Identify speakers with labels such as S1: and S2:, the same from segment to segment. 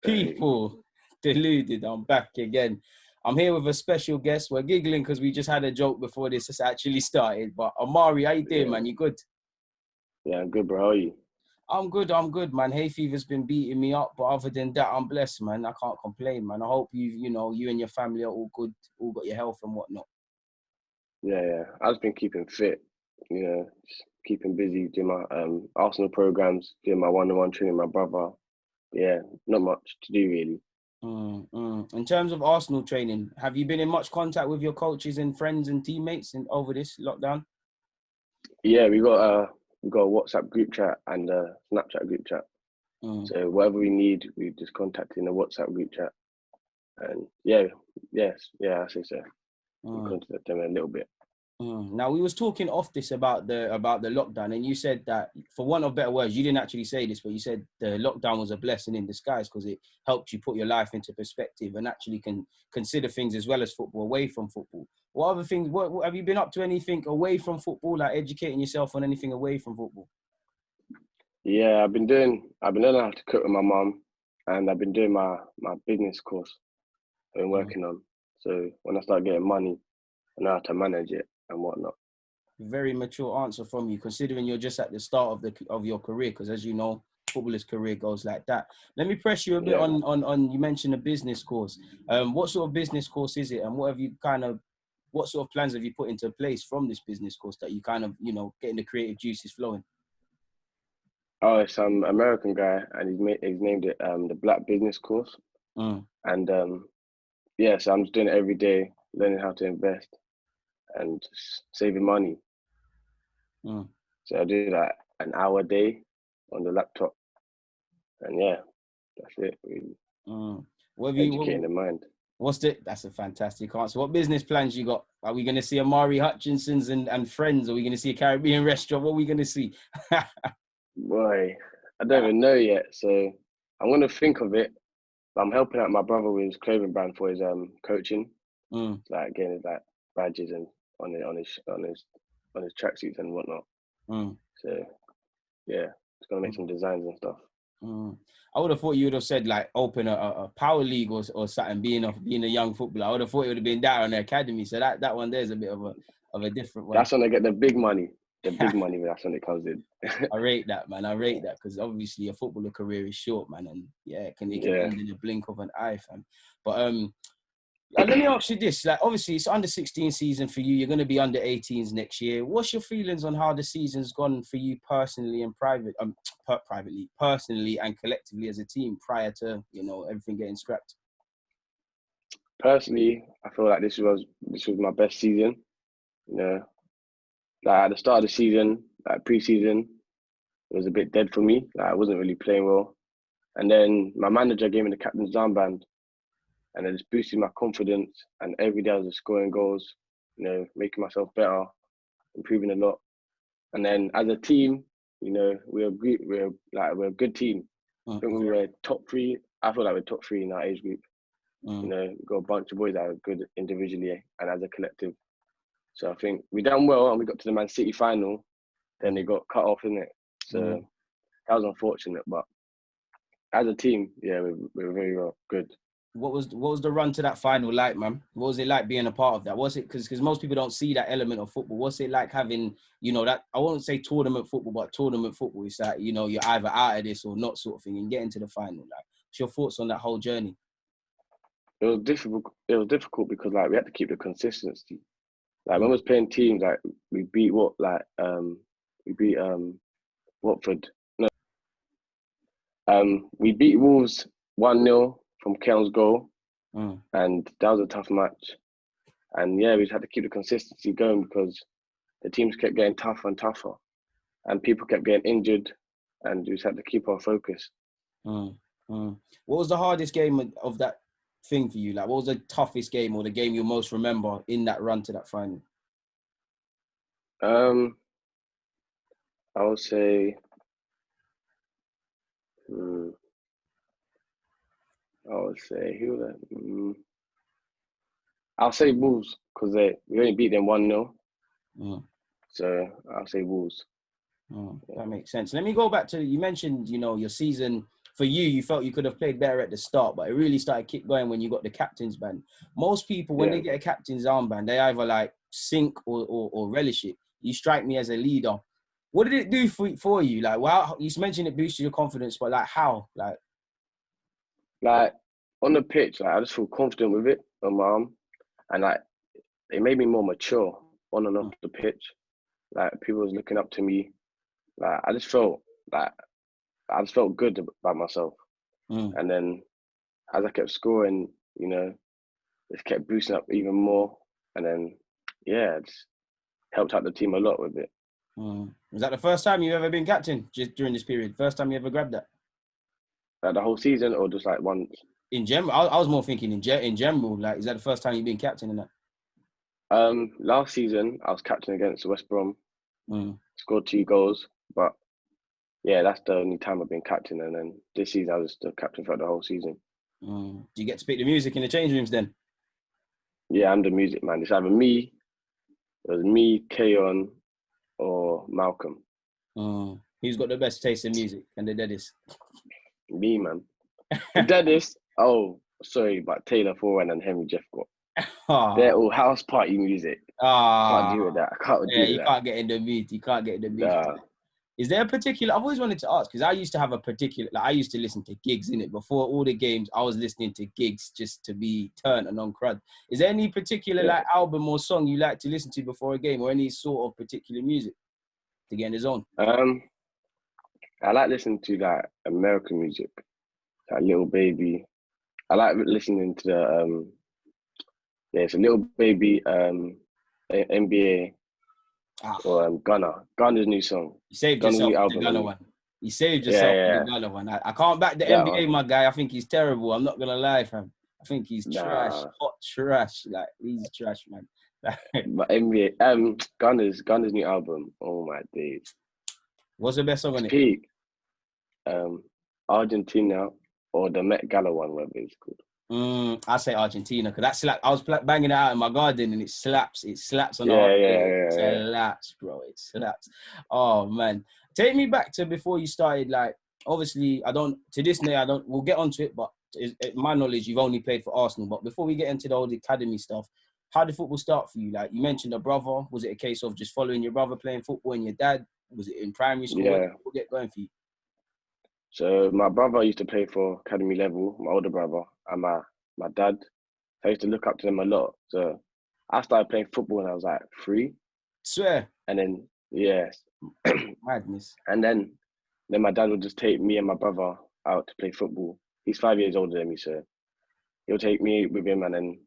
S1: People, deluded. I'm back again. I'm here with a special guest. We're giggling because we just had a joke before this has actually started. But Omari, how you doing, man? You good?
S2: Yeah, I'm good, bro. How are you?
S1: I'm good, man. Hay fever's been beating me up, but other than that, I'm blessed, man. I can't complain, man. I hope you and your family are all good, all got your health and whatnot.
S2: Yeah. I've just been keeping fit, just keeping busy, doing my Arsenal programs, doing my one-on-one training with my brother. Yeah, not much to do really.
S1: In terms of Arsenal training, have you been in much contact with your coaches and friends and teammates over this lockdown?
S2: Yeah, we got a WhatsApp group chat and a Snapchat group chat. So whatever we need, we just contact in the WhatsApp group chat. And I say so. We contact them a little bit.
S1: Now we was talking off this about the lockdown, and you said that, for want of better words, you didn't actually say this, but you said the lockdown was a blessing in disguise because it helped you put your life into perspective and actually can consider things as well as football, away from football. What other things? What have you been up to? Anything away from football, like educating yourself on anything away from football?
S2: Yeah, I've been learning how to cook with my mum, and I've been doing my business course I've been working on. So when I start getting money, I know how to manage it and whatnot.
S1: Very mature answer from you, considering you're just at the start of your career, because as you know, footballer's career goes like that. Let me press you a bit on you mentioned a business course. What sort of business course is it, and what sort of plans have you put into place from this business course that you getting the creative juices flowing?
S2: Oh, it's some American guy, and he's named it the Black Business Course. And so I'm just doing it every day, learning how to invest and saving money. So I do that an hour a day on the laptop, and that's it really. Educating the mind.
S1: That's a fantastic answer. What business plans you got? Are we going to see Omari, Hutchinson's and friends? Are we going to see a Caribbean restaurant? What are we going to see?
S2: Boy, I don't even know yet. So I'm going to think of it. But I'm helping out my brother with his clothing brand for his coaching. Like getting his badges and on his tracksuits and whatnot. So it's going to make some designs and stuff.
S1: I would have thought you would have said like open a power league or something, being a young footballer. I would have thought it would have been that on the academy. So that one there is a bit of a different one.
S2: That's when I get the big money. The big money, that's when it comes in.
S1: I rate that, man. I rate that, because obviously a footballer career is short, man, and it can end in the blink of an eye, fam. But let me ask you this: like, obviously, it's under 16 season for you. You're going to be under 18s next year. What's your feelings on how the season's gone for you personally and personally and collectively as a team prior to everything getting scrapped?
S2: Personally, I feel like this was my best season. Like at the start of the season, like pre-season, it was a bit dead for me. Like I wasn't really playing well, and then my manager gave me the captain's armband. And it just boosted my confidence. And every day I was just scoring goals, making myself better, improving a lot. And then as a team, we're a good team. I think we were top 3. I feel like we're top 3 in our age group. We've got a bunch of boys that are good individually and as a collective. So I think we done well, and we got to the Man City final. Then they got cut off, innit? So that was unfortunate. But as a team, we were very well, good.
S1: What was the run to that final like, man? What was it like being a part of that? Was it because most people don't see that element of football? What's it like having, that, I won't say tournament football, but tournament football is that, you're either out of this or not, sort of thing, and getting to the final. Like, what's your thoughts on that whole journey?
S2: It was difficult. It was difficult because we had to keep the consistency. Like when I was playing teams, like we beat Watford. No, we beat Wolves 1-0 from Kelm's goal, and that was a tough match. And we just had to keep the consistency going because the teams kept getting tougher and tougher, and people kept getting injured, and we just had to keep our focus.
S1: What was the hardest game of that thing for you? Like, what was the toughest game or the game you most remember in that run to that final?
S2: I would say, who was that? I'll say Wolves because we only beat them 1-0. So I'll say Wolves.
S1: That makes sense. Let me go back to, you mentioned, your season for you, you felt you could have played better at the start, but it really started kick going when you got the captain's band. Most people, when they get a captain's armband, they either like sink or relish it. You strike me as a leader. What did it do for you? Like, wow, you mentioned it boosted your confidence, but like how?
S2: Like on the pitch, like I just feel confident with it on my arm, and like it made me more mature on and off the pitch. Like people was looking up to me. Like I just felt good about myself. And then as I kept scoring, you know, it kept boosting up even more. And then yeah, it just helped out the team a lot with it.
S1: Was that the first time you've ever been captain just during this period? First time you ever grabbed that?
S2: Like the whole season, or just like once?
S1: In general, I was more thinking in general. Like, is that the first time you've been captain in that?
S2: Last season I was captain against West Brom. Scored 2 goals, but yeah, that's the only time I've been captain. And then this season I was the captain for the whole season.
S1: Do you get to pick the music in the change rooms then?
S2: Yeah, I'm the music man. It's either me, Keon, or Malcolm.
S1: Who's got the best taste in music and the deadest?
S2: Me, man. The deadest, oh, sorry, but Taylor Foran and Henry Jeffcott. They're all house party music. Can't do with that. I can't do with that.
S1: You can't get in the mood. You can't get in the mood. Nah. Is there a particular, I've always wanted to ask, because I used to have a particular, like I used to listen to gigs in it. Before all the games, I was listening to gigs just to be turned and on crud. Is there any particular like album or song you like to listen to before a game, or any sort of particular music to get in the zone?
S2: I like listening to like American music, like Little Baby. I like listening to the it's a Little Baby, NBA, or Gunna's new song.
S1: You saved yourself with the Gunna one. You saved yourself with the Gunna one. I can't back the NBA, my guy. I think he's terrible. I'm not gonna lie, fam. I think he's trash, hot trash. Like he's trash, man.
S2: But NBA, Gunna's new album. Oh my days.
S1: What's the best song on it?
S2: Peak. Argentina or the Met Gala one, whatever it's called.
S1: I say Argentina because that slap. I was banging it out in my garden and it slaps. It slaps on it slaps, bro. It slaps. Oh man, take me back to before you started. Like, obviously, we'll get onto it, but my knowledge, you've only played for Arsenal. But before we get into the old academy stuff, how did football start for you? Like, you mentioned a brother. Was it a case of just following your brother playing football and your dad? Was it in primary school?
S2: Yeah.
S1: We'll get going for you.
S2: So my brother used to play for academy level, my older brother, and my dad. I used to look up to them a lot. So I started playing football when I was like 3.
S1: Swear.
S2: And then, yes.
S1: Madness.
S2: And then my dad would just take me and my brother out to play football. He's 5 years older than me, so he'll take me with him, and then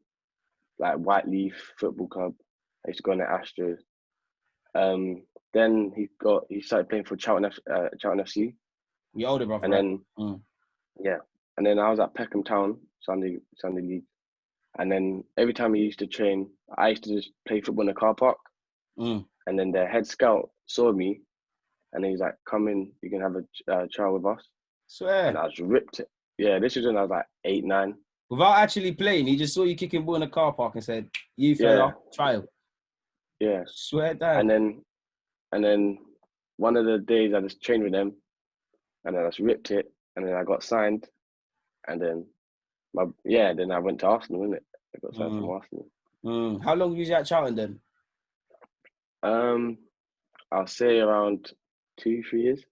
S2: like Whiteleaf Football Club. I used to go in the Astros. Then he started playing for Charlton FC.
S1: Your older brother,
S2: and then and then I was at Peckham Town Sunday League, and then every time he used to train, I used to just play football in the car park, and then the head scout saw me, and he was like, "Come in, you can have a trial with us."
S1: Swear.
S2: And I just ripped it. Yeah, this was when I was like 8, 9.
S1: Without actually playing, he just saw you kicking ball in the car park and said, "You fella, trial."
S2: Yeah.
S1: Swear that.
S2: And then one of the days I just trained with them. And then I just ripped it, and then I got signed, and then then I went to Arsenal, innit? I got signed from Arsenal.
S1: How long was you at Charlton then?
S2: I'll say around 2-3 years.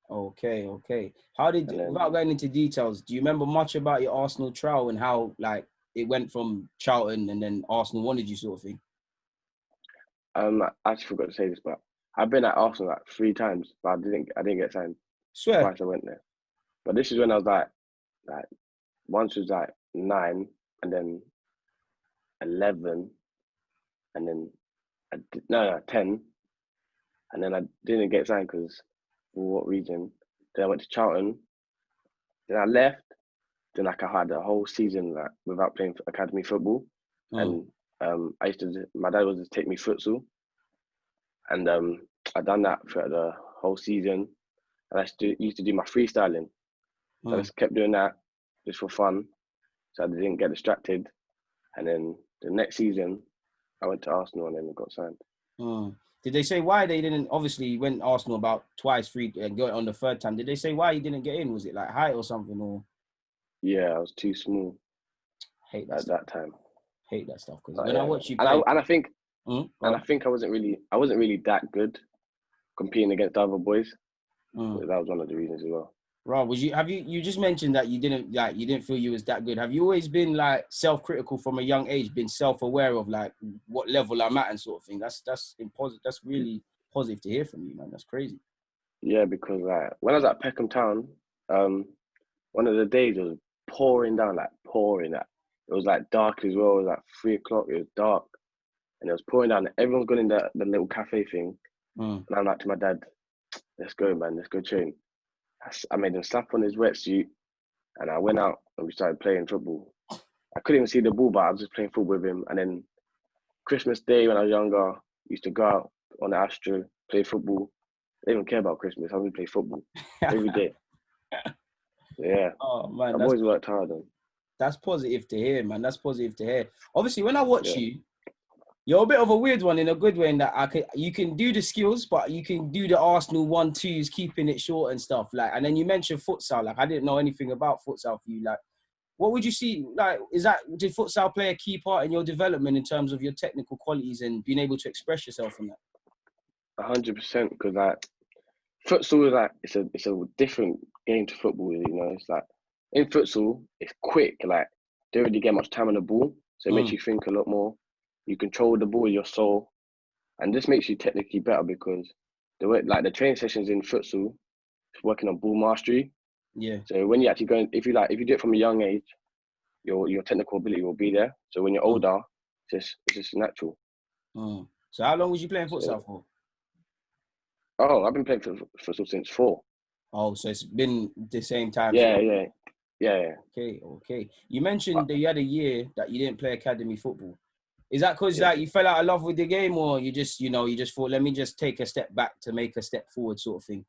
S1: Okay. Without going into details, do you remember much about your Arsenal trial and how like it went from Charlton and then Arsenal wanted you, sort of thing?
S2: I actually forgot to say this, but I've been at Arsenal like 3 times, but I didn't get signed.
S1: Swear.
S2: Twice I went there, but this is when I was like once was like 9, and then 11, and then 10, and then I didn't get signed because for what reason? Then I went to Charlton, then I left, then like I had a whole season like without playing academy football, and my dad would just take me futsal, and I done that for the whole season. And I used to do my freestyling. So I just kept doing that just for fun. So I didn't get distracted. And then the next season, I went to Arsenal and then got signed.
S1: Did they say why they didn't? Obviously, he went Arsenal about twice, three, and got it on the third time. Did they say why he didn't get in? Was it like height or something? Or
S2: Yeah, I was too small
S1: hate that
S2: at
S1: stuff.
S2: that time.
S1: Hate that stuff because
S2: But
S1: when I
S2: yeah,
S1: watch you play,
S2: and I think
S1: mm, go
S2: and I
S1: on.
S2: think I wasn't really that good competing against the other boys. So
S1: Mm.
S2: that was one of the reasons as well.
S1: Right, you just mentioned that you didn't feel you was that good. Have you always been like self-critical from a young age, been self-aware of like what level I'm at and sort of thing? That's really positive to hear from you, man. That's crazy.
S2: Yeah, because when I was at Peckham Town, one of the days it was pouring down, like pouring. It was like dark as well. It was like 3 o'clock. It was dark, and it was pouring down. Everyone's gone in the little cafe thing,
S1: Mm.
S2: and I'm like to my dad, "Let's go, man. Let's go train." I made him slap on his wetsuit, and I went out and we started playing football. I couldn't even see the ball, but I was just playing football with him. And then Christmas Day when I was younger, we used to go out on the Astro, play football. I didn't even care about Christmas. I only play football every day. Yeah,
S1: Oh man,
S2: I've always worked hard.
S1: that's positive to hear, man. That's positive to hear. Obviously, when I watch
S2: Yeah,
S1: you, you're a bit of a weird one in a good way in that you can do the skills, but you can do the Arsenal 1-2s, keeping it short and stuff. Like, and then you mentioned futsal. Like, I didn't know anything about futsal for you. Like, what would you see? Like, did futsal play a key part in your development in terms of your technical qualities and being able to express yourself in that?
S2: 100%. Because futsal is it's a different game to football. You know, it's like in futsal, it's quick. Like, don't really get much time on the ball, so it makes
S1: Mm,
S2: you think a lot more. You control the ball with your soul, and this makes you technically better because the training sessions in futsal is working on ball mastery.
S1: yeah.
S2: So when you actually go, if you do it from a young age, your technical ability will be there. So when you're
S1: Mm,
S2: older, it's just natural.
S1: mm. So how long was you playing
S2: So
S1: futsal for?
S2: I've been playing for futsal since 4.
S1: Oh, so it's been the same time
S2: Yeah,
S1: sort of.
S2: yeah, yeah.
S1: Okay. You
S2: Uh,
S1: mentioned that you had a year that you didn't play academy football. Is that because
S2: yeah,
S1: like you fell out of love with the game, or you just thought, let me just take a step back to make a step forward, sort of thing?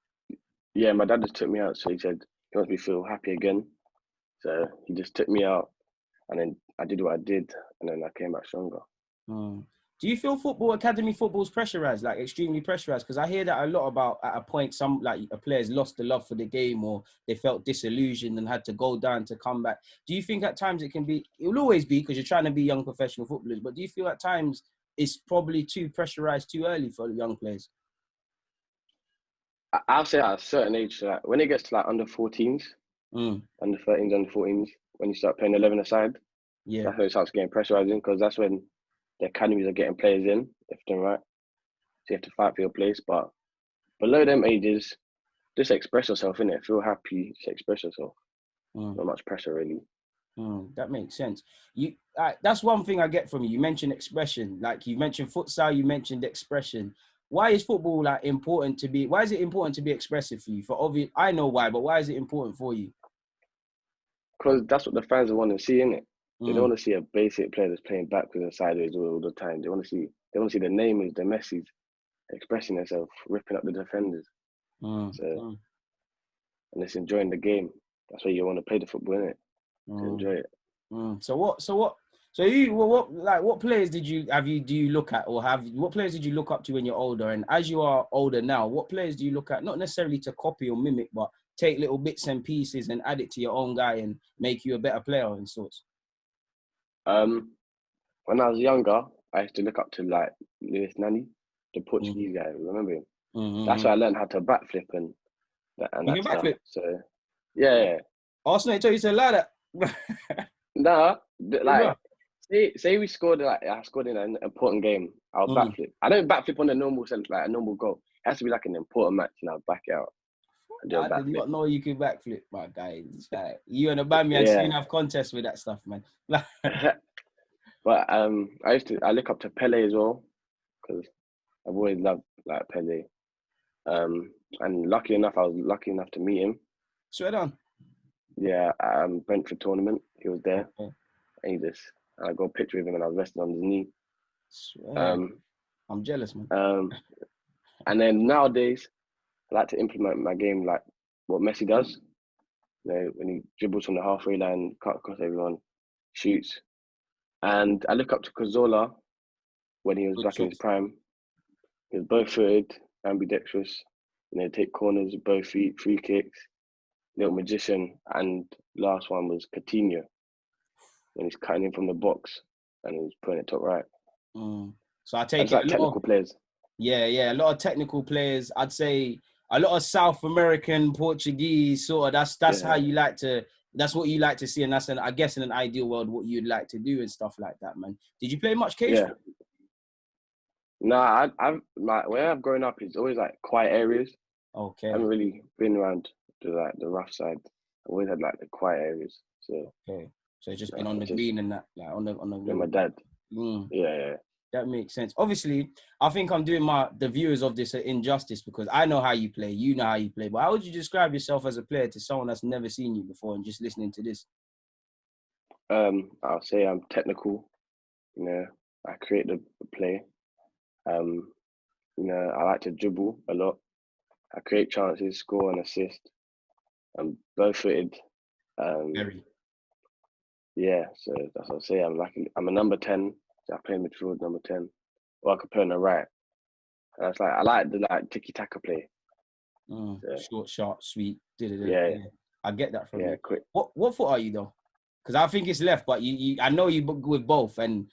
S2: yeah. My dad just took me out, so he said he wants me to feel happy again. So he just took me out, and then I did what I did, and then I came back stronger.
S1: Mm. Do you feel academy football's pressurized, like extremely pressurized? Because I hear that a lot about at a point some like players lost the love for the game or they felt disillusioned and had to go down to come back. Do you think at times it will always be because you're trying to be young professional footballers, but do you feel at times it's probably too pressurized too early for young players?
S2: I'll say at a certain age, so when it gets to like under 14s,
S1: Mm.
S2: under 13s, under 14s, when you start playing 11 aside,
S1: Yeah.
S2: that's when it starts getting pressurizing because that's when the academies are getting players in, left and right. So you have to fight for your place. But below them ages, just express yourself in it. Feel happy, just express yourself.
S1: Mm.
S2: Not much pressure really.
S1: That makes sense. That's one thing I get from you. You mentioned expression, like you mentioned futsal, you mentioned expression. Why is football like important to be? Why is it important to be expressive for you? For obvious, I know why, but why is it important for you?
S2: Because that's what the fans want to see in it. They don't
S1: Mm,
S2: want to see a basic player that's playing backwards and sideways all the time. They want to see the Neymars, the Messis expressing themselves, ripping up the defenders.
S1: mm,
S2: So
S1: mm,
S2: and it's enjoying the game. That's why you want to play the football in it to
S1: mm,
S2: enjoy it.
S1: So what? What players do you look at or what players did you look up to when you're older? And as you are older now, what players do you look at? Not necessarily to copy or mimic, but take little bits and pieces and add it to your own guy and make you a better player in sorts.
S2: Um, when I was younger, I used to look up to like Lewis Nani, the
S1: Mm,
S2: Portuguese guy. Remember him?
S1: mm, mm,
S2: That's
S1: mm.
S2: where I learned how to backflip and
S1: You
S2: that
S1: can
S2: stuff.
S1: backflip.
S2: So yeah.
S1: Arsenal told you to lie that.
S2: Nah,
S1: Bro.
S2: like say we scored like I scored in an important game. I'll
S1: Mm.
S2: backflip. I don't backflip on a normal sense like a normal goal. It has to be like an important match, and I'll back it out and do a
S1: I did
S2: backflip.
S1: not know you could backflip, my guy. It's like, you and Aubameyang
S2: Yeah,
S1: soon have contests with that stuff, man.
S2: but I look up to Pele as well because I've always loved like Pele. And I was lucky enough to meet him.
S1: Swear down.
S2: Yeah, Brentford tournament. He was there,
S1: Okay.
S2: and I got a picture with him, and I was resting on his knee.
S1: Swear.
S2: Um,
S1: I'm jealous, man.
S2: um, and then nowadays, I like to implement my game like what Messi does. You know, when he dribbles from the halfway line, cut across everyone, shoots. And I look up to Cazorla when he was
S1: Good
S2: back in his
S1: choice.
S2: prime. He's both footed, ambidextrous. You know, take corners with both feet, free kicks, little magician, and last one was Coutinho when he's cutting in from the box and he's putting it top right.
S1: So I
S2: I
S1: take
S2: just
S1: it
S2: like technical players.
S1: Yeah, a lot of technical players. I'd say a lot of South American, Portuguese, sort of. That's how you like to. That's what you like to see, and that's I guess in an ideal world, what you'd like to do and stuff like that, man. Did you play much cage?
S2: Yeah. Nah, I've like where I've grown up is always like quiet areas.
S1: Okay.
S2: I haven't really been around to like the rough side. I've always had like the quiet areas. So
S1: okay. So it's just been on the green and that, like on the
S2: with my dad. Yeah.
S1: That makes sense. Obviously, I think I'm doing the viewers of this an injustice because I know how you play, you know how you play. But how would you describe yourself as a player to someone that's never seen you before and just listening to this?
S2: I'll say I'm technical. You know, I create the play. You know, I like to dribble a lot. I create chances, score and assist. I'm both footed.
S1: Very.
S2: Yeah, so that's what I say. I'm a number 10. So I play midfield number 10. Or I could play on the right. And it's like I like the tiki taka play.
S1: So, short, sharp, sweet.
S2: Yeah.
S1: I get that from you.
S2: Quick.
S1: What foot are you though? Because I think it's left, but I know you with both. And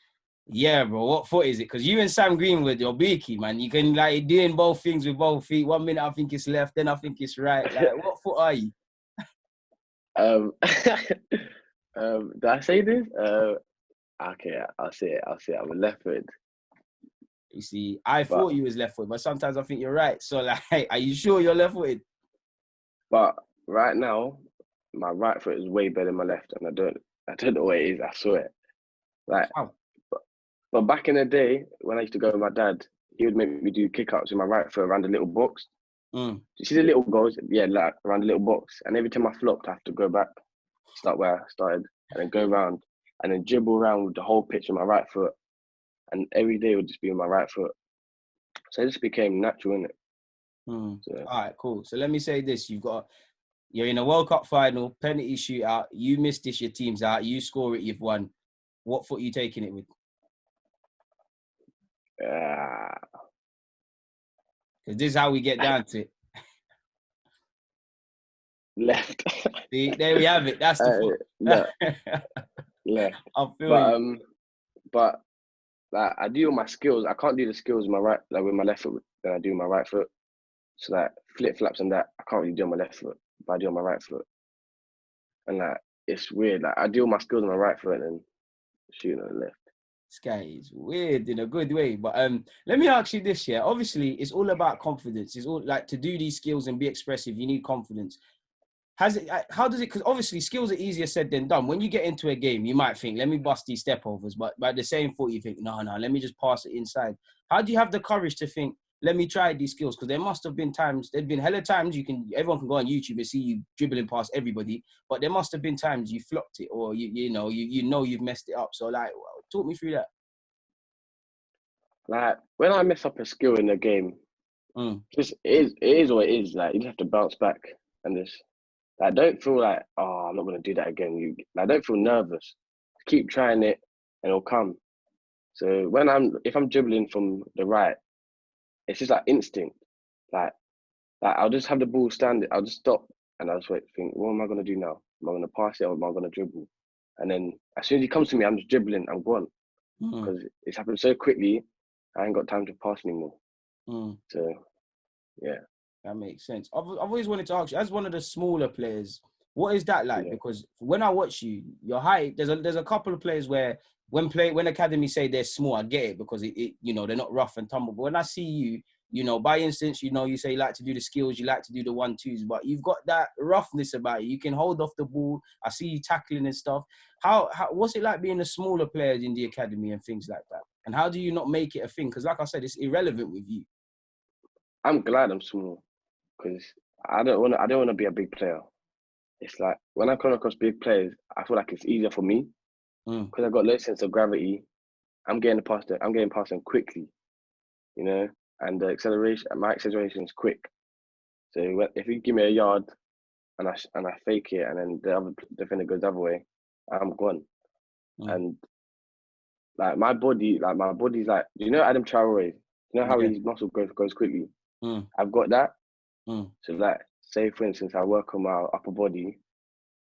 S1: yeah, bro, what foot is it? Because you and Sam Greenwood, you're beaky, man. You can like doing both things with both feet. 1 minute I think it's left, then I think it's right. Like, what foot are you?
S2: Did I say this? Okay, I'll say it. I'm a left footed.
S1: You see, I thought you was left footed, but sometimes I think you're right. So like, are you sure you're left footed?
S2: But right now, my right foot is way better than my left, and I don't know what it is. I saw it. Like, but back in the day when I used to go with my dad, he would make me do kick-outs with my right foot around the little box. You see the little goals? Yeah, like around the little box. And every time I flopped, I have to go back, start where I started, and then go around, and then dribble around with the whole pitch with my right foot. And every day would just be with my right foot. So it just became natural, innit?
S1: So, all right, cool. So let me say this: you're in a World Cup final, penalty shootout. You missed this, your team's out. You score it, you've won. What foot are you taking it with? Because this is how we get down to it.
S2: Left.
S1: See, there we have it. That's the foot.
S2: No. Left.
S1: I feel you.
S2: But like I do all my skills. I can't do the skills with my right, like with my left foot than I do with my right foot. So like flip flaps and that I can't really do on my left foot, but I do on my right foot. And like it's weird. Like I do all my skills on my right foot and then shoot on the left.
S1: This guy is weird in a good way. But let me ask you this, yeah. Obviously, it's all about confidence. It's all like to do these skills and be expressive, you need confidence. How does it, because obviously skills are easier said than done. When you get into a game, you might think, let me bust these step overs, but by the same thought, you think, no, let me just pass it inside. How do you have the courage to think, let me try these skills? Because there must have been times, there've been hella times everyone can go on YouTube and see you dribbling past everybody, but there must have been times you flopped it or you know you've messed it up. So like, talk me through that.
S2: Like when I mess up a skill in the game, just it is what it is. Like you just have to bounce back and just like don't feel like, oh, I'm not gonna do that again. Don't feel nervous. Keep trying it and it'll come. So if I'm dribbling from the right, it's just like instinct. Like I'll just have the ball standing. I'll just stop and I'll just wait. Think, what am I gonna do now? Am I gonna pass it or am I gonna dribble? And then as soon as he comes to me, I'm just dribbling. I'm gone because it's happened so quickly. I ain't got time to pass anymore. So, yeah.
S1: That makes sense. I've always wanted to ask you, as one of the smaller players, what is that like? Yeah. Because when I watch you, your height, there's a couple of players where when academy say they're small, I get it because it they're not rough and tumble. But when I see you, by instance, you say you like to do the skills, you like to do the 1-2s, but you've got that roughness about you. You can hold off the ball. I see you tackling and stuff. How what's it like being a smaller player in the academy and things like that? And how do you not make it a thing? Because like I said, it's irrelevant with you.
S2: I'm glad I'm small because I don't want to be a big player. It's like when I come across big players, I feel like it's easier for me because I've got low sense of gravity. I'm getting past them quickly, and my acceleration is quick. So if you give me a yard and I fake it and then the other defender goes the other way, I'm gone. And like my body's like, do you know Adam Traore? You know how
S1: Yeah.
S2: his muscle growth goes quickly.
S1: Mm.
S2: I've got that.
S1: Mm.
S2: So like, say for instance, I work on my upper body,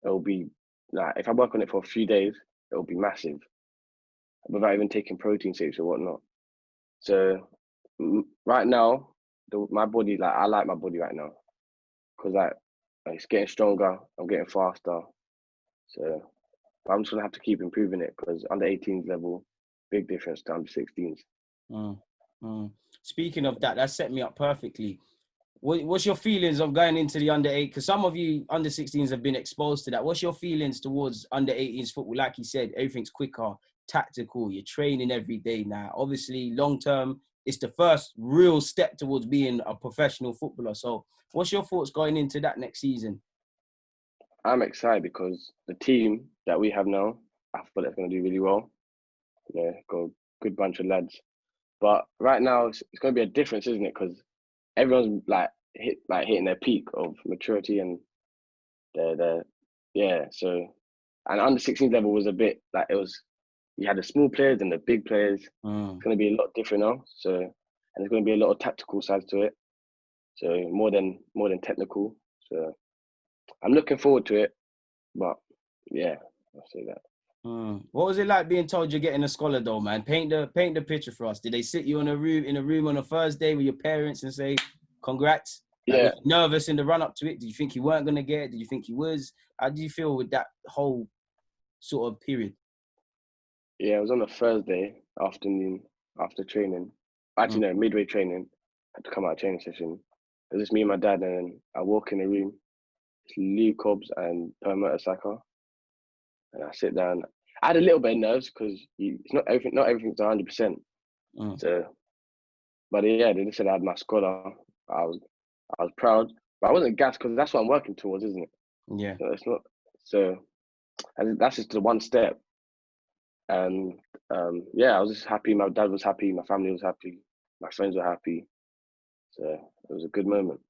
S2: it'll be like if I work on it for a few days, it'll be massive without even taking protein shakes or whatnot. So right now, my body, like I like my body right now because like it's getting stronger, I'm getting faster. So I'm just gonna have to keep improving it because under 18s level, big difference to under 16s.
S1: Mm. Mm. Speaking of that, that set me up perfectly. What's your feelings of going into the under 8? Because some of you under 16s have been exposed to that. What's your feelings towards under 18s football? Like you said, everything's quicker, tactical. You're training every day now. Obviously, long term, it's the first real step towards being a professional footballer. So, what's your thoughts going into that next season?
S2: I'm excited because the team that we have now, I feel it's gonna do really well. Yeah, got a good bunch of lads. But right now, it's gonna be a difference, isn't it? Because everyone's like hitting their peak of maturity and they're yeah. So and under 16 level was a bit like it was. You had the small players and the big players. It's going to be a lot different now. So and there's going to be a lot of tactical sides to it. So more than technical. So I'm looking forward to it. But yeah, I'll say that.
S1: What was it like being told you're getting a scholar though, man? Paint the picture for us. Did they sit you in a room on a Thursday with your parents and say, "Congrats"? Like,
S2: Yeah,
S1: was you nervous in the run up to it? Did you think you weren't gonna get it? Did you think you was? How did you feel with that whole sort of period?
S2: yeah. It was on a Thursday afternoon after training. Actually,
S1: Mm.
S2: no, midway training. I had to come out of training session. It was just me and my dad, and then I walk in the room. It's Lee Cobbs and Permata Saka, and I sit down. I had a little bit of nerves because it's not everything. Not everything's 100%.
S1: Mm.
S2: So, but yeah, they just said I had my scholar. I was proud, but I wasn't gassed because that's what I'm working towards, isn't it?
S1: Yeah.
S2: So it's not. So and that's just the one step. And yeah, I was just happy. My dad was happy. My family was happy. My friends were happy. So it was a good moment.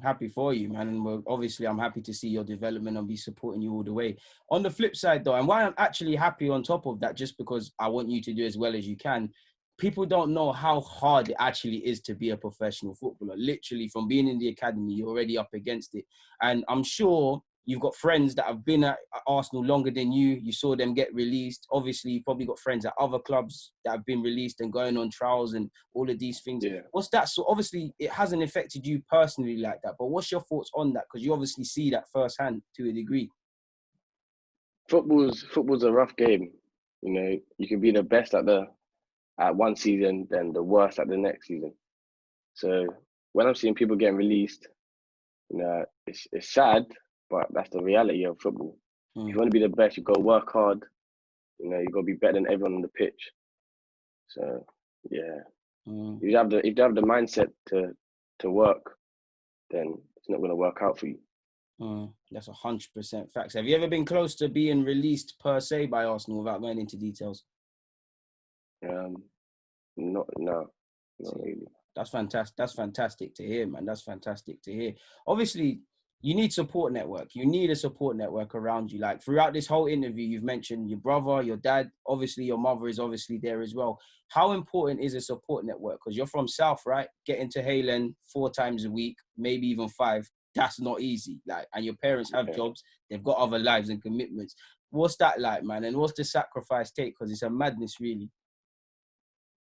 S1: Happy for you, man. And obviously, I'm happy to see your development and be supporting you all the way. On the flip side, though, and why I'm actually happy on top of that, just because I want you to do as well as you can, people don't know how hard it actually is to be a professional footballer. Literally, from being in the academy, you're already up against it. And I'm sure you've got friends that have been at Arsenal longer than you. You saw them get released. Obviously, you've probably got friends at other clubs that have been released and going on trials and all of these things.
S2: Yeah,
S1: What's that? So obviously, it hasn't affected you personally like that. But what's your thoughts on that? Because you obviously see that firsthand to a degree.
S2: football's a rough game. You know, you can be the best at one season, then the worst at the next season. So when I'm seeing people getting released, you know, it's sad, but that's the reality of football. If you want to be the best, you got to work hard. You know, you got to be better than everyone on the pitch. So yeah, if you have the mindset to work, then it's not going to work out for you.
S1: That's 100% facts. Have you ever been close to being released per se by Arsenal without going into details?
S2: Not really.
S1: That's fantastic. That's fantastic to hear, man. That's fantastic to hear. Obviously, you need support network. You need a support network around you. Like throughout this whole interview, you've mentioned your brother, your dad, obviously your mother is obviously there as well. How important is a support network? Because you're from South, right? Getting to Haylen 4 times a week, maybe even 5. That's not easy. Like, and your parents have jobs. They've got other lives and commitments. What's that like, man? And what's the sacrifice take? Because it's a madness, really.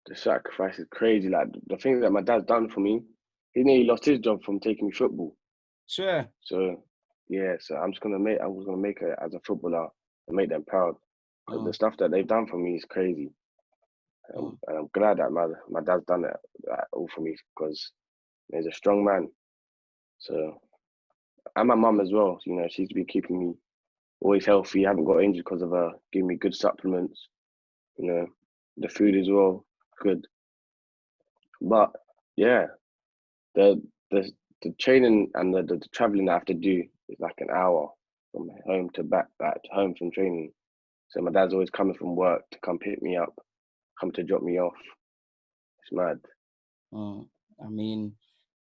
S2: The sacrifice is crazy. Like the things that my dad's done for me, he nearly lost his job from taking me football.
S1: Sure.
S2: So yeah, so I was gonna make it as a footballer and make them proud because the stuff that they've done for me is crazy. And I'm glad that my dad's done it all for me because he's a strong man. So and my mum as well. You know, she's been keeping me always healthy. I haven't got injured because of her giving me good supplements. You know, the food as well, good. But yeah, the the the training and the traveling that I have to do is like an hour from home to back home from training. So my dad's always coming from work to come pick me up, come to drop me off. It's mad.
S1: I mean,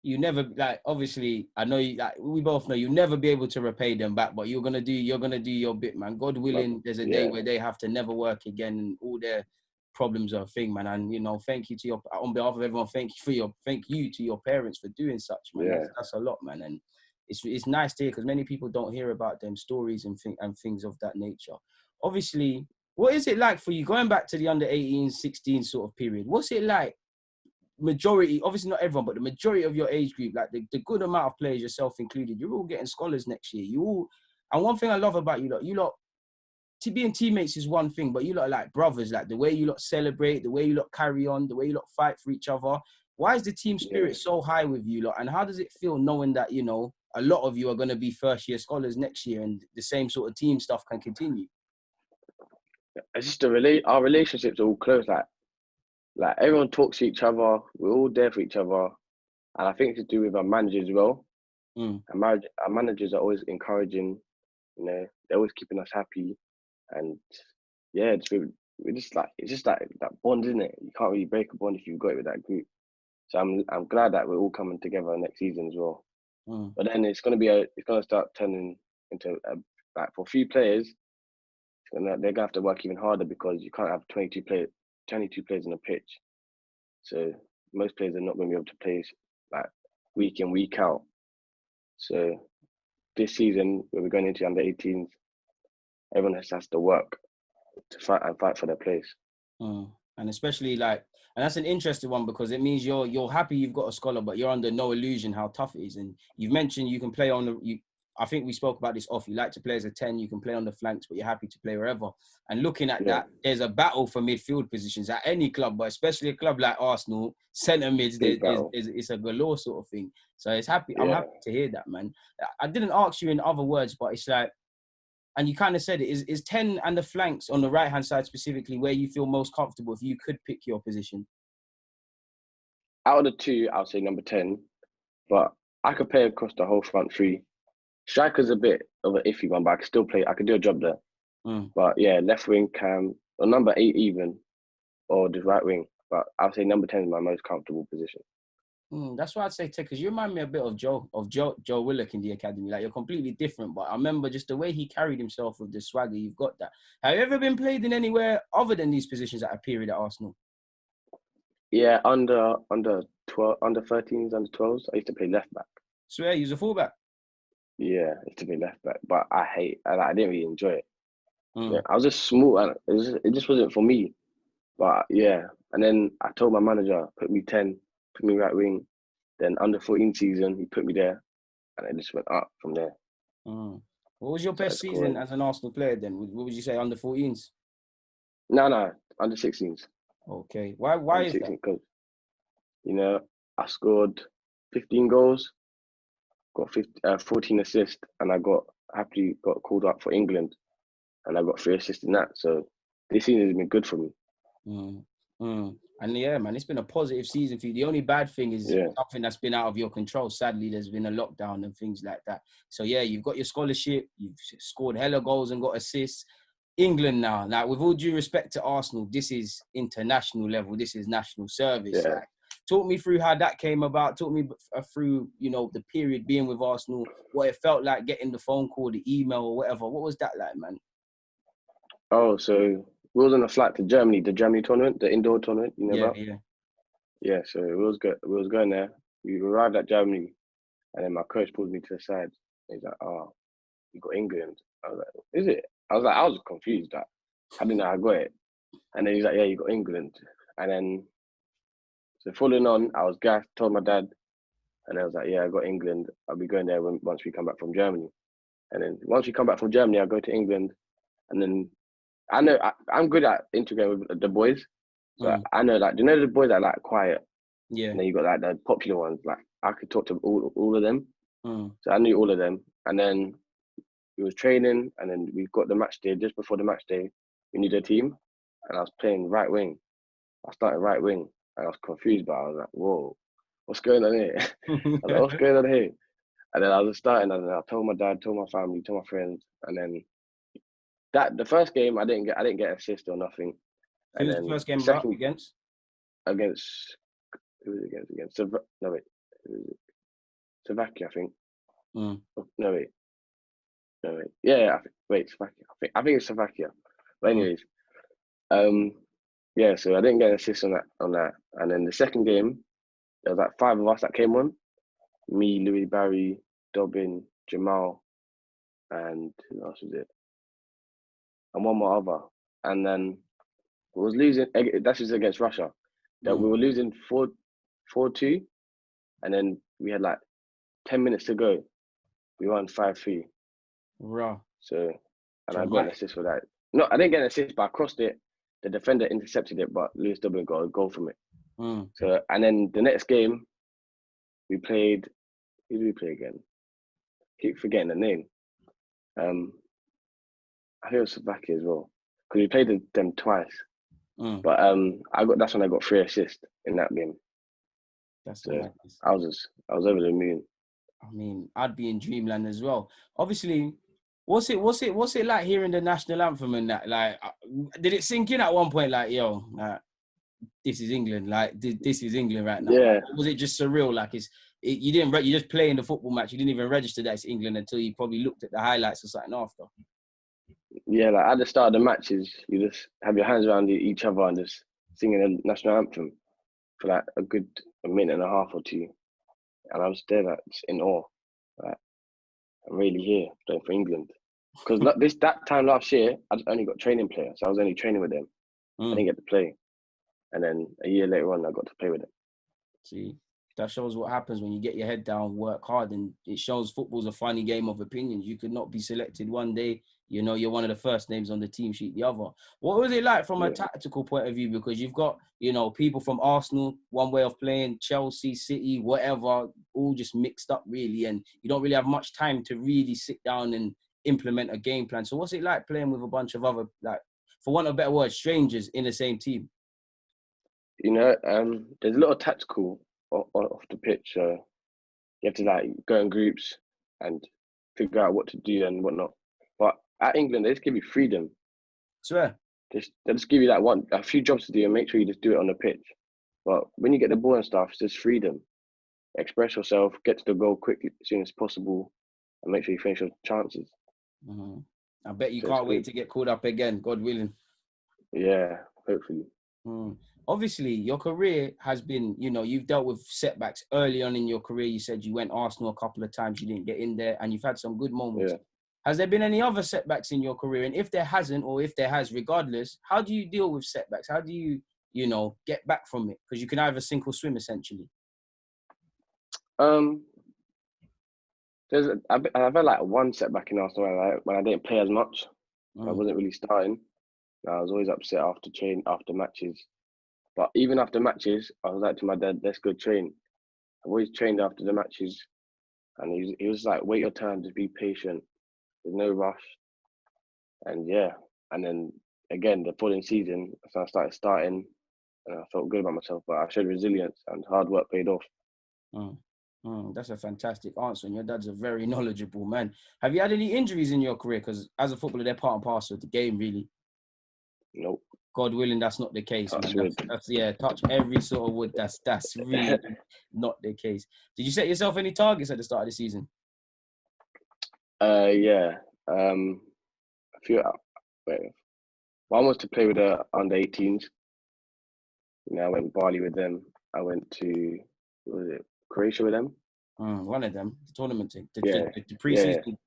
S1: you never like. Obviously, I know you. Like, we both know you'll never be able to repay them back, but you're gonna do your bit, man. God willing, there's a day
S2: Yeah,
S1: where they have to never work again, and all their problems are a thing, man. And thank you to your on behalf of everyone. Thank you to your parents for doing such, man.
S2: Yeah.
S1: That's a lot, man. And it's nice to hear because many people don't hear about them stories and things of that nature. Obviously, what is it like for you going back to the under 18, 16 sort of period? What's it like? Majority, obviously not everyone, but the majority of your age group, like the good amount of players, yourself included, you're all getting scholars next year. And one thing I love about you lot, being teammates is one thing, but you lot are like brothers, like the way you lot celebrate, the way you lot carry on, the way you lot fight for each other. Why is the team spirit so high with you lot? And how does it feel knowing that, a lot of you are going to be first year scholars next year and the same sort of team stuff can continue?
S2: It's just our relationships are all close. Like everyone talks to each other. We're all there for each other, and I think it's to do with our managers as well. Our managers are always encouraging. They're always keeping us happy, and yeah, we're just like it's just like that bond, isn't it? You can't really break a bond if you've got it with that group. So I'm glad that we're all coming together next season as well. But then it's gonna start turning into like for a few players, they're gonna have to work even harder because you can't have 22 players on a pitch. So most players are not going to be able to play like week in, week out. So this season, when we're going into under 18s, everyone has to work to fight for their place.
S1: And especially and that's an interesting one because it means you're happy you've got a scholar, but you're under no illusion how tough it is. And you've mentioned you can play I think we spoke about this off. You like to play as a 10, you can play on the flanks, but you're happy to play wherever. And looking at that, there's a battle for midfield positions at any club, but especially a club like Arsenal, centre mids, it's a galore sort of thing. So I'm happy to hear that, man. I didn't ask you in other words, but it's like, and you kind of said it, is 10 and the flanks on the right-hand side specifically where you feel most comfortable if you could pick your position?
S2: Out of the two, I'll say number 10, but I could play across the whole front three. Striker's a bit of an iffy one, but I can still play. I could do a job there. But yeah, left wing cam, or number 8 even, or the right wing. But I'll say number 10 is my most comfortable position.
S1: That's why I'd say, because you remind me a bit of Joe Willock in the academy. Like, you're completely different, but I remember just the way he carried himself with the swagger. You've got that. Have you ever been played in anywhere other than these positions at a period at Arsenal?
S2: Yeah, under 13s, under 12s, I used to play left back.
S1: Swear, you was a fullback?
S2: Yeah, I used to play left back, but I didn't really enjoy it. Yeah, I was just small, and it just wasn't for me. But yeah, and then I told my manager, put me 10, put me right wing. Then under 14 season, he put me there, and it just went up from there.
S1: What was your best season as an Arsenal player then? What would you say, under 14s?
S2: No, under 16s.
S1: Okay, why is that?
S2: Because, I scored 15 goals, got 14 assists, and I happily got called up for England, and I got 3 assists in that. So this season has been good for me.
S1: And yeah, man, it's been a positive season for you. The only bad thing is something that's been out of your control. Sadly, there's been a lockdown and things like that. So yeah, you've got your scholarship, you've scored hella goals and got assists. England now, like, with all due respect to Arsenal, this is international level. This is national service.
S2: Yeah.
S1: Like, talk me through how that came about. Talk me through, the period being with Arsenal, what it felt like getting the phone call, the email or whatever. What was that like, man?
S2: Oh, so we was on a flight to Germany, the Germany tournament, the indoor tournament, about? Yeah, so we was going there. We arrived at Germany, and then my coach pulled me to the side. He's like, "Oh, you got England." I was like, "Is it?" I was confused. Like, I didn't know I got it. And then he's like, "Yeah, you got England." And then, so following on, I was gassed, told my dad, and I was like, "Yeah, I got England. I'll be going there once we come back from Germany." And then once we come back from Germany, I'll go to England, and then I know I'm good at integrating with the boys. So I know, like, do you know the boys that are like quiet?
S1: Yeah.
S2: And then you got like the popular ones. Like, I could talk to all of them. So I knew all of them. And then we was training, and then we got the match day. Just before the match day, we needed a team, and I was playing right wing. I started right wing, and I was confused, but I was like, "Whoa, what's going on here?" I was like, "What's going on here?" And then I was starting, and then I told my dad, told my family, told my friends, and then the first game I didn't get an assist or nothing.
S1: Who was the first game against?
S2: Against who was it against? Slovakia, I think. No wait. Yeah, Slovakia. I think it's Slovakia. But anyways, Yeah, so I didn't get an assist on that. And then the second game, there was like 5 of us that came on. Me, Louis, Barry, Dobbin, Jamal, and who else was it? And one more other. And then we was losing. That was against Russia. That we were losing 4-2, and then we had like 10 minutes to go. We won 5-3.
S1: Raw.
S2: So, and I got an assist for that. No, I didn't get an assist, but I crossed it. The defender intercepted it, but Lewis Dublin got a goal from it. So, and then the next game, we played. Who did we play again? Keep forgetting the name. I think it was Slovakia as well, because we played them twice. But that's when I got 3 assists in that game.
S1: That's
S2: so
S1: nice.
S2: I was over the moon.
S1: I mean, I'd be in dreamland as well. Obviously, what's it like hearing the national anthem and that? Like, did it sink in at one point? Like, yo, this is England. Like, this is England right now.
S2: Yeah.
S1: Like, or was it just surreal? Like, you just play in the football match. You didn't even register that it's England until you probably looked at the highlights or something after.
S2: Yeah, like at the start of the matches, you just have your hands around each other and just singing the national anthem for like a minute and a half or 2. And I was there, like, just in awe. Like, I'm really here playing for England. Because that time last year, I only got training players. So I was only training with them. I didn't get to play. And then a year later on, I got to play with them.
S1: See, that shows what happens when you get your head down, work hard, and it shows football's a funny game of opinions. You could not be selected one day, you're one of the first names on the team sheet the other. What was it like from a tactical point of view? Because you've got, people from Arsenal, one way of playing, Chelsea, City, whatever, all just mixed up really, and you don't really have much time to really sit down and implement a game plan. So what's it like playing with a bunch of other, like, for want of a better word, strangers in the same team?
S2: There's a lot of tactical off the pitch. You have to like go in groups and figure out what to do and whatnot. But at England, they just give you freedom.
S1: Swear.
S2: They just give you a few jobs to do and make sure you just do it on the pitch. But when you get the ball and stuff, it's just freedom. Express yourself, get to the goal quickly as soon as possible, and make sure you finish your chances.
S1: I bet you can't wait to get called up again, God willing.
S2: Yeah, hopefully.
S1: Obviously, your career has been, you've dealt with setbacks early on in your career. You said you went Arsenal a couple of times, you didn't get in there, and you've had some good moments.
S2: Yeah.
S1: Has there been any other setbacks in your career? And if there hasn't, or if there has, regardless, how do you deal with setbacks? How do you, get back from it? Because you can either sink or swim, essentially.
S2: I've had like one setback in Arsenal when I didn't play as much. I wasn't really starting. I was always upset after matches. But even after matches, I was like to my dad, let's go train. I've always trained after the matches. And he was like, wait your turn, just be patient. There's no rush. And yeah, and then again, the following season, so I started starting and I felt good about myself, but I showed resilience and hard work paid off.
S1: That's a fantastic answer. And your dad's a very knowledgeable man. Have you had any injuries in your career? Because as a footballer, they're part and parcel of the game, really.
S2: Nope.
S1: God willing, that's not the case,
S2: Touch
S1: man.
S2: wood.
S1: Touch every sort of wood. That's really not the case. Did you set yourself any targets at the start of the season?
S2: Yeah. A few. One was to play with the under 18s. I went Bali with them. I went to Croatia with them.
S1: One of them, the tournament thing, the pre-season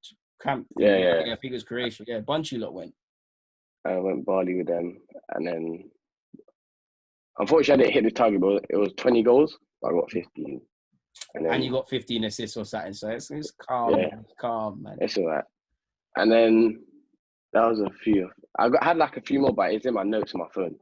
S1: camp thing.
S2: Yeah.
S1: I think it was Croatia. Yeah, bunch you lot went.
S2: I went Bali with them, and then unfortunately I didn't hit the target, but it was 20 goals. I got 15.
S1: And you got 15 assists or something, so it's calm. Yeah. It's calm, man.
S2: It's all right. And then that was a few. I had like a few more, but it's in my notes on my phone.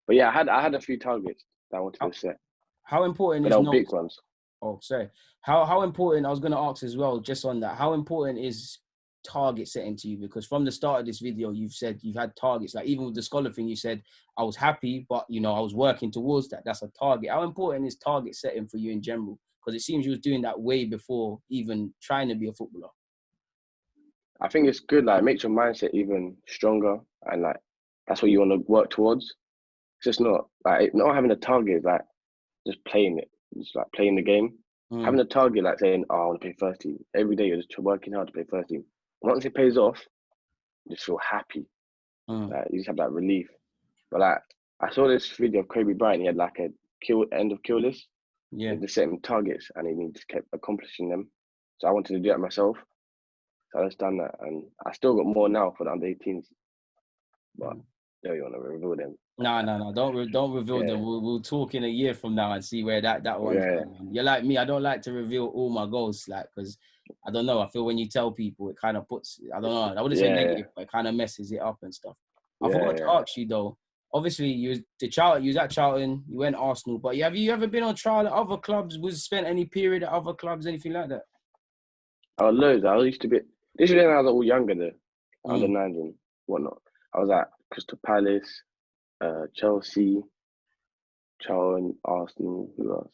S2: But yeah, I had a few targets that I wanted to set.
S1: How important
S2: is notes? Big ones.
S1: Oh, sorry. How important? I was going to ask as well, just on that. How important is target setting to you? Because from the start of this video, you've said you've had targets. Like even with the scholar thing, you said I was happy, but I was working towards that. That's a target. How important is target setting for you in general? Because it seems you was doing that way before even trying to be a footballer.
S2: I think it's good. Like, it makes your mindset even stronger, and like that's what you want to work towards. It's just not having a target, like just playing it, just like playing the game. Having a target, like saying, "Oh, I want to play first team." Every day you're just working hard to play first team. Once it pays off, you just feel happy. Like, you just have that relief. But like I saw this video of Kobe Bryant. He had like a end of kill list.
S1: Yeah.
S2: They set him targets, and he just kept accomplishing them. So I wanted to do that myself. So I just done that, and I still got more now for the under 18s. But don't you want to reveal them?
S1: No. Don't reveal them. We'll talk in a year from now and see where that one's going. You're like me. I don't like to reveal all my goals, like, because I don't know. I feel when you tell people, it kind of puts. I don't know. I wouldn't say negative, but it kind of messes it up and stuff. I forgot to ask you though. Obviously, you was at Charlton. You went Arsenal, but have you ever been on trial at other clubs? Was spent any period at other clubs, anything like that?
S2: Oh, loads. I used to be. This is when I was all younger, though, under 9s and whatnot. I was at Crystal Palace, Chelsea, Charlton, Arsenal. Who else?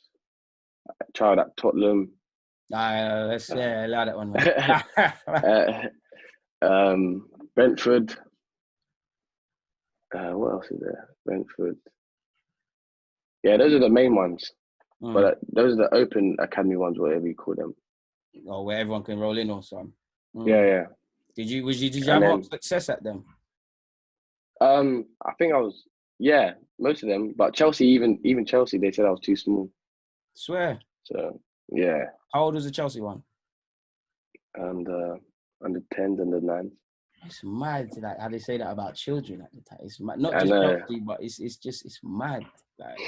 S2: Tried at Tottenham.
S1: Let's allow that one, man.
S2: Brentford. What else is there? Brentford. Yeah, those are the main ones. But those are the open academy ones, whatever you call them.
S1: Oh, where everyone can roll in or something.
S2: Yeah.
S1: Did you have much success at them?
S2: I think I was, most of them. But Chelsea, even Chelsea, they said I was too small.
S1: Swear.
S2: So yeah.
S1: How old was the Chelsea one?
S2: And under 10s, under 9s.
S1: It's mad, like how they say that about children at the time. It's mad. Not just Chelsea, but it's mad. Like,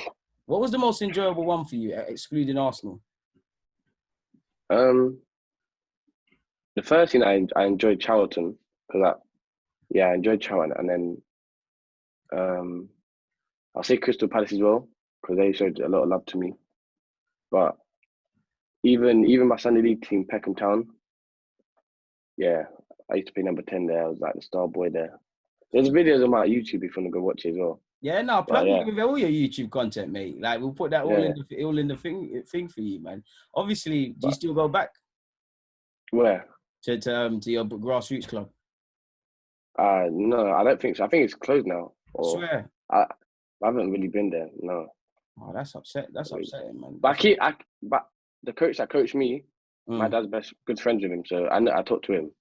S1: what was the most enjoyable one for you, excluding Arsenal?
S2: The first thing I enjoyed Charlton because I enjoyed Charlton, and then I'll say Crystal Palace as well because they showed a lot of love to me. But even my Sunday League team, Peckham Town, I used to play number 10 there. I was like the star boy there. There's videos on my YouTube if you want to go watch it as well.
S1: Yeah, no, plug me with all your YouTube content, mate. Like we'll put that all in the thing for you, man. Obviously, do you still go back?
S2: Where?
S1: To your grassroots club?
S2: No, I don't think so. I think it's closed now.
S1: Swear.
S2: I haven't really been there. No.
S1: Oh, that's upsetting, man.
S2: But but the coach that coached me, my dad's good friends with him, so I talked to him.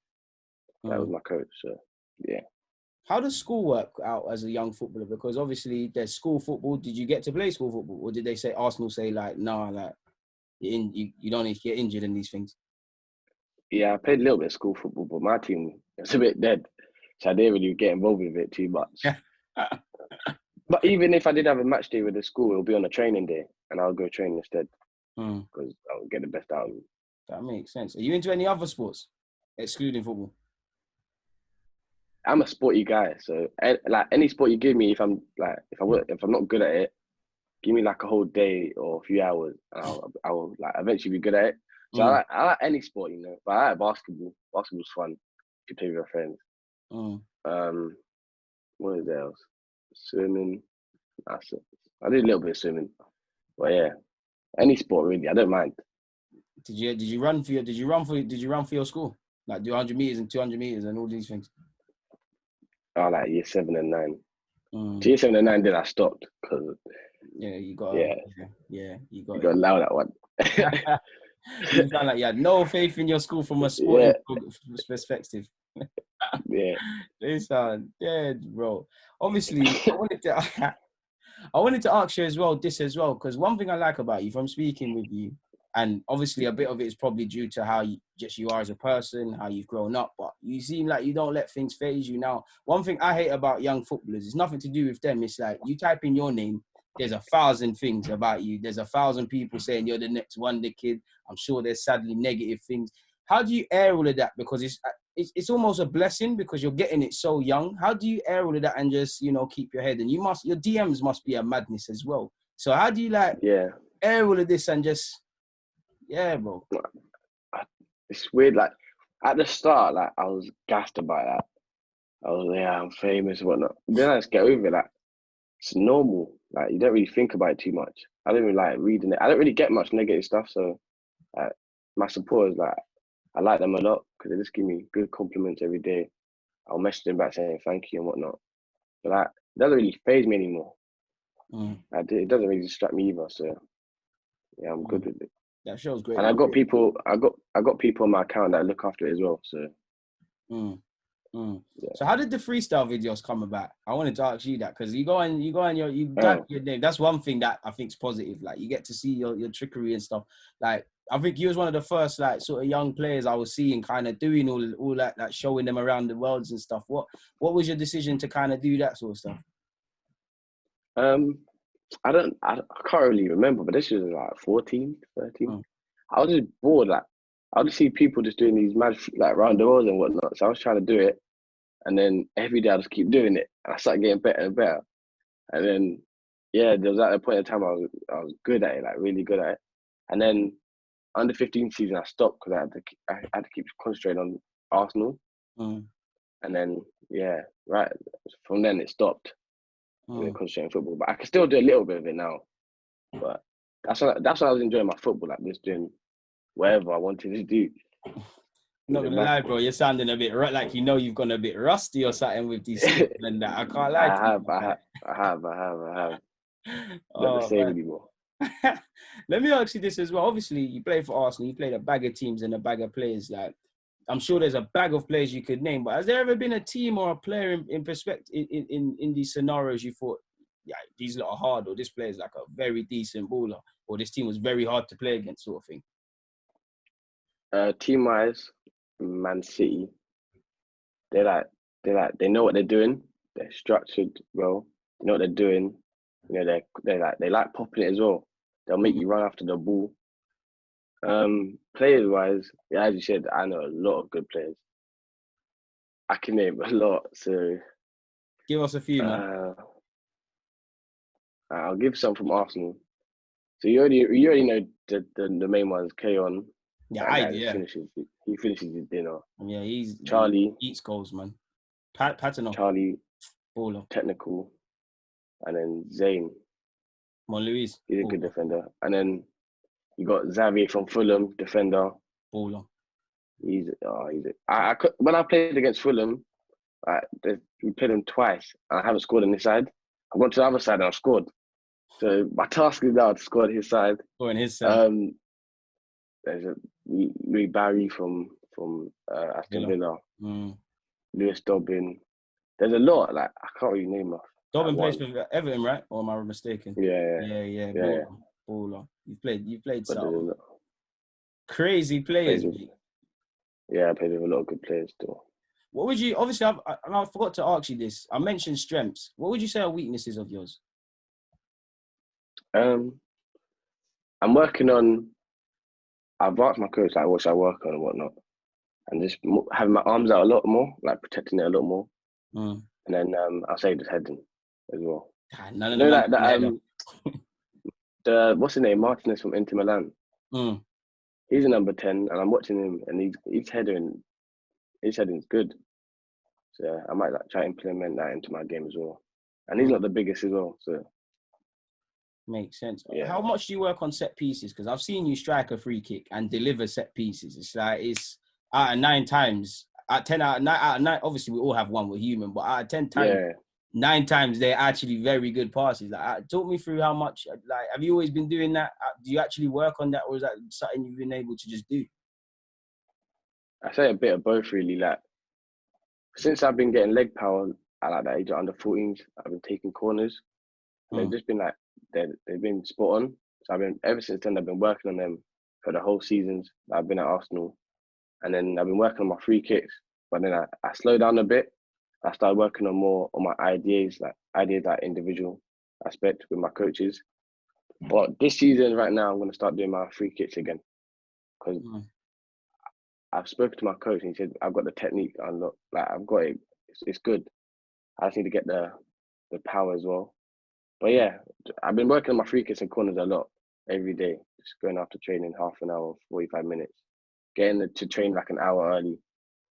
S2: That was my coach. So yeah. How
S1: does school work out as a young footballer? Because obviously there's school football. Did you get to play school football, or did they say Arsenal say like, nah, like you don't need to get injured in these things?
S2: Yeah, I played a little bit of school football, but my team was a bit dead, so I didn't really get involved with it too much. But even if I did have a match day with the school, it'll be on a training day, and I'll go train instead because I'll get the best out of it.
S1: That makes sense. Are you into any other sports, excluding football?
S2: I'm a sporty guy, so like any sport you give me, if I'm not good at it, give me like a whole day or a few hours, and I will like eventually be good at it. So I like any sport, you know. But I like basketball. Basketball's fun if you play with your friends. What is else? Swimming. That's it. I did a little bit of swimming, but yeah, any sport really. I don't mind.
S1: Did you run for your school? Like do 100 meters and 200 meters and all these things?
S2: Oh, like year 7 and 9. To year 7 and 9, then I stopped because
S1: you got you got
S2: to allow that one.
S1: You sound like you had no faith in your school from a sporting perspective. They sound dead, bro. Obviously, I wanted to ask you as well, because one thing I like about you from speaking with you, and obviously a bit of it is probably due to how you are as a person, how you've grown up, but you seem like you don't let things faze you now. One thing I hate about young footballers, it's nothing to do with them. It's like you type in your name, there's 1,000 things about you. There's 1,000 people saying you're the next wonder kid. I'm sure there's sadly negative things. How do you air all of that? Because it's almost a blessing because you're getting it so young. How do you air all of that and just, keep your head? And your DMs must be a madness as well. So how do you air all of this and just, bro?
S2: It's weird. Like at the start, like I was gassed about that. I was I'm famous and whatnot. Then I just get over it. Like it's normal. Like you don't really think about it too much. I don't really like reading it. I don't really get much negative stuff. So my supporters, like I like them a lot because they just give me good compliments every day. I'll message them back saying thank you and whatnot. But it doesn't really faze me anymore. It doesn't really distract me either. So yeah, I'm good with it.
S1: That shows great.
S2: And I got people on my account that look after it as well. So Yeah.
S1: So how did the freestyle videos come about? I wanted to ask you that because you go on you
S2: Oh.
S1: your name. That's one thing that I think is positive. Like you get to see your trickery and stuff. Like I think you was one of the first like sort of young players I was seeing kind of doing all that showing them around the worlds and stuff. What was your decision to kind of do that sort of stuff?
S2: I can't really remember, but this was like 14, 13. I was just bored. Like I would just see people just doing these mad like round the world and whatnot. So I was trying to do it, and then every day I just keep doing it, and I started getting better and better. And then yeah, there was at a point in time I was good at it, like really good at it. And then under 15 season I stopped because I had to keep concentrating on Arsenal. And then yeah, right from then it stopped. Concentrating on football, but I can still do a little bit of it now. But that's when I was enjoying my football, like just doing whatever I wanted to do.
S1: Not gonna lie, bro, you're sounding a bit like you've gone a bit rusty or something with these skills and that. I can't lie to you.
S2: I have. Not the same anymore.
S1: Let me ask you this as well. Obviously, you played for Arsenal. You played a bag of teams and a bag of players. Like, I'm sure there's a bag of players you could name. But has there ever been a team or a player in perspective in these scenarios you thought, yeah, these lot are hard, or this player is like a very decent baller, or this team was very hard to play against, sort of thing?
S2: Team-wise, Man City, they know what they're doing. They're structured well. They know what they're doing. You know, they like popping it as well. They'll make you run after the ball. Players-wise, yeah, as you said, I know a lot of good players. I can name a lot. So
S1: give us a few, man.
S2: I'll give some from Arsenal. So you already know the main ones. Keon.
S1: Yeah,
S2: He finishes his dinner.
S1: Yeah,
S2: Charlie
S1: he eats goals, man. Patino.
S2: Charlie,
S1: baller.
S2: Technical, and then Zayn.
S1: Luis.
S2: He's a good defender. And then you got Xavier from Fulham, defender.
S1: Baller.
S2: When I played against Fulham, we played him twice, and I haven't scored on this side. I've gone to the other side and I've scored. So my task is now to score on his side.
S1: Scoring his side.
S2: There's a Louis Barry from Aston Villa. Lewis Dobbin. There's a lot. Like I can't really name off.
S1: Dobbin plays for Everton, right? Or am I mistaken?
S2: Yeah.
S1: Baller. You played some crazy players.
S2: Yeah, I played with a lot of good players still.
S1: What would you? Obviously, I forgot to ask you this. I mentioned strengths. What would you say are weaknesses of yours?
S2: I'm working on. I've asked my coach like what should I work on and whatnot, and just having my arms out a lot more, like protecting it a lot more. And then I'll say just heading as well.
S1: None of them.
S2: What's his name? Martinez from Inter Milan. He's a number 10, and I'm watching him, and his heading's good. So I might try to implement that into my game as well. And he's not the biggest as well, so
S1: makes sense.
S2: Yeah.
S1: How much do you work on set pieces? Because I've seen you strike a free kick and deliver set pieces. It's like it's out of 9 times, out of 9. Obviously, we all have one. We're human, but out of 10 times, 9 times they're actually very good passes. Like, talk me through how much. Like, have you always been doing that? Do you actually work on that, or is that something you've been able to just do?
S2: I say a bit of both, really. Like, since I've been getting leg power at like the age of under 14s, I've been taking corners. And they've just been like they've been spot on. So ever since then I've been working on them for the whole seasons that I've been at Arsenal. And then I've been working on my free kicks. But then I slowed down a bit. I started working on more on my ideas like individual aspect with my coaches. But this season right now I'm gonna start doing my free kicks again. Because I've spoken to my coach and he said I've got the technique unlocked. Like I've got it. It's good. I just need to get the power as well. But yeah, I've been working on my free kicks and corners a lot every day. Just going after training half an hour, 45 minutes. Getting to train like an hour early,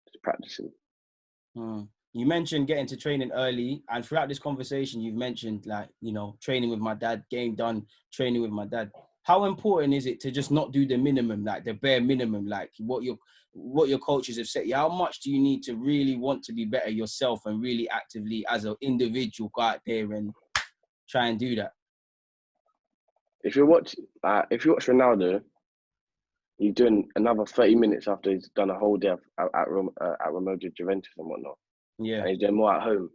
S2: just practicing.
S1: You mentioned getting to training early, and throughout this conversation, you've mentioned training with my dad, game done, training with my dad. How important is it to just not do the minimum, like the bare minimum, like what your coaches have said? How much do you need to really want to be better yourself and really actively as an individual go out there and try and do that?
S2: If you watch Ronaldo, he's doing another 30 minutes after he's done a whole day at Remoto Juventus and whatnot.
S1: Yeah.
S2: and he's doing more at home.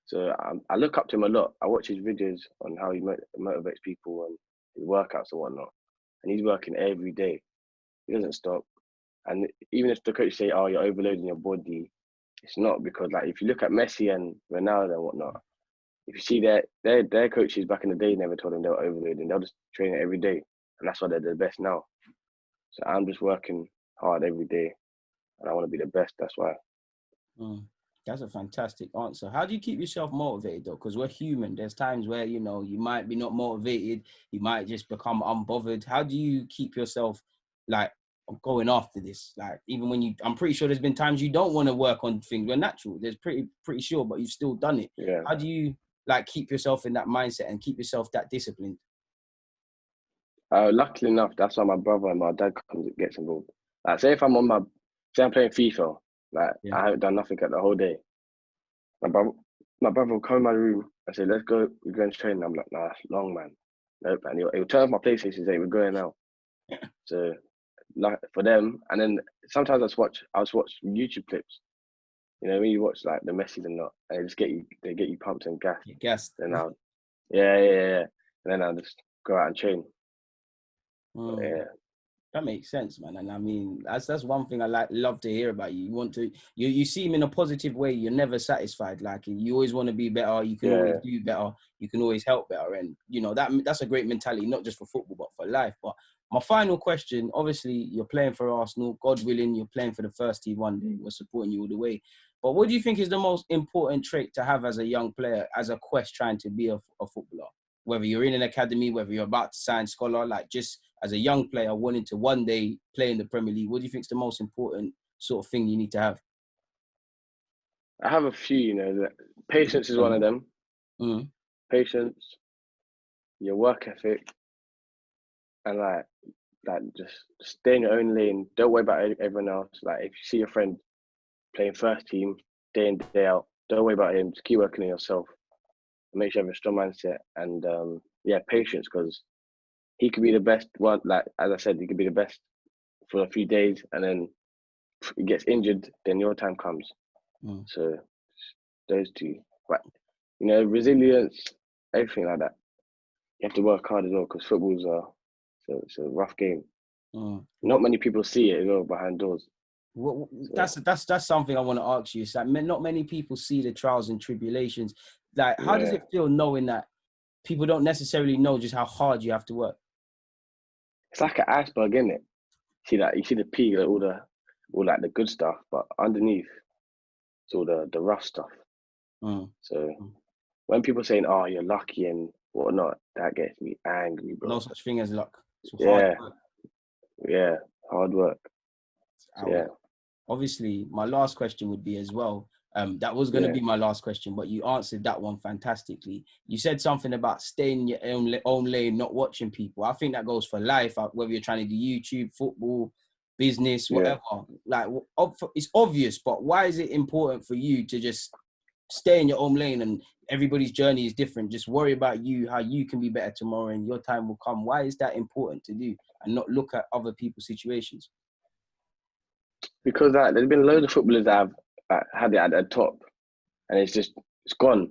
S2: So I look up to him a lot. I watch his videos on how he motivates people and his workouts and whatnot. And he's working every day. He doesn't stop. And even if the coach say, "Oh, you're overloading your body," it's not, because like if you look at Messi and Ronaldo and whatnot, if you see their coaches back in the day never told them they were overloading. They'll just train it every day, and that's why they're the best now. So I'm just working hard every day, and I want to be the best. That's why.
S1: That's a fantastic answer. How do you keep yourself motivated though? Because we're human. There's times where, you know, you might be not motivated. You might just become unbothered. How do you keep yourself like going after this? Like even when I'm pretty sure there's been times you don't want to work on things. We're natural. There's pretty sure, but you've still done it.
S2: Yeah.
S1: How do you like keep yourself in that mindset and keep yourself that disciplined?
S2: Luckily enough, that's why my brother and my dad gets involved. Like, say I'm playing FIFA, like I haven't done nothing at the whole day. My brother will come in my room and say, "Let's go. We're going to train." And I'm like, "Nah, that's long, man." Nope. And he'll turn off my PlayStation and say, "We're going now." So, like for them, and then sometimes I just watch YouTube clips. You know, when you watch like the Messi and not, and they get you pumped and gassed.
S1: Gassed.
S2: Then yeah. And then I'll just go out and train. Yeah.
S1: That makes sense, man. And I mean, that's one thing I love to hear about you. You seem in a positive way. You're never satisfied. Like you always want to be better. You can always do better. You can always help better. And you know that's a great mentality, not just for football but for life. But my final question: obviously, you're playing for Arsenal. God willing, you're playing for the first team one day. We're supporting you all the way. But what do you think is the most important trait to have as a young player, as a quest trying to be a footballer? Whether you're in an academy, whether you're about to sign scholar, like just as a young player wanting to one day play in the Premier League, what do you think is the most important sort of thing you need to have?
S2: I have a few, you know, patience is one of them. Patience, your work ethic, and like just stay in your own lane. Don't worry about everyone else. Like if you see your friend playing first team day in, day out, don't worry about him. Just keep working on yourself. Make sure you have a strong mindset and patience, because he could be the best one. Like as I said, he could be the best for a few days, and then he gets injured. Then your time comes. So those two, but you know, resilience, everything like that. You have to work hard as well, because football's it's a rough game. Not many people see it as well behind doors.
S1: Well, that's something I want to ask you. It's like not many people see the trials and tribulations. Like, how does it feel knowing that people don't necessarily know just how hard you have to work?
S2: It's like an iceberg, isn't it? You see the peak, like all the good stuff, but underneath it's all the rough stuff. So when people saying, "Oh, you're lucky" and whatnot, that gets me angry, bro.
S1: No such thing as luck. It's hard work.
S2: Yeah, hard work. So,
S1: obviously, my last question would be as well. That was going to be my last question, but you answered that one fantastically. You said something about staying in your own lane, not watching people. I think that goes for life, whether you're trying to do YouTube, football, business, whatever. Like, it's obvious, but why is it important for you to just stay in your own lane? And everybody's journey is different. Just worry about you, how you can be better tomorrow, and your time will come. Why is that important to do, and not look at other people's situations?
S2: Because there's been loads of footballers that have had it at the top, and it's gone,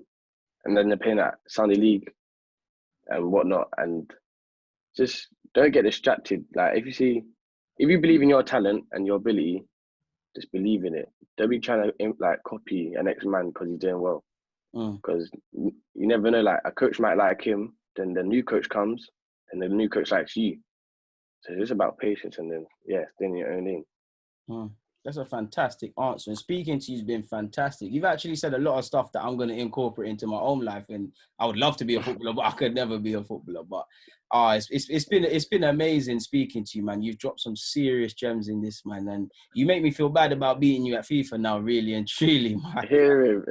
S2: and then they're playing at Sunday League and whatnot, and just don't get distracted. Like if you believe in your talent and your ability, just believe in it. Don't be trying to like copy an ex-man because he's doing well. Because you never know. Like a coach might like him, then the new coach comes, and the new coach likes you. So it's just about patience, and then staying in your own lane.
S1: That's a fantastic answer. And speaking to you has been fantastic. You've actually said a lot of stuff that I'm going to incorporate into my own life. And I would love to be a footballer, but I could never be a footballer. But it's been amazing speaking to you, man. You've dropped some serious gems in this, man. And you make me feel bad about beating you at FIFA now, really and truly, man.
S2: Hear him.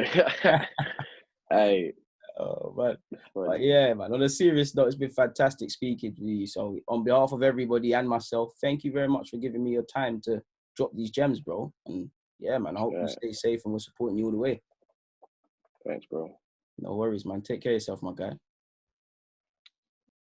S2: Hey.
S1: Oh, man. But yeah, man. On a serious note, it's been fantastic speaking to you. So on behalf of everybody and myself, thank you very much for giving me your time to drop these gems, bro. And yeah, man, I hope you stay safe, and we're supporting you all the way.
S2: Thanks, bro.
S1: No worries, man. Take care of yourself, my guy.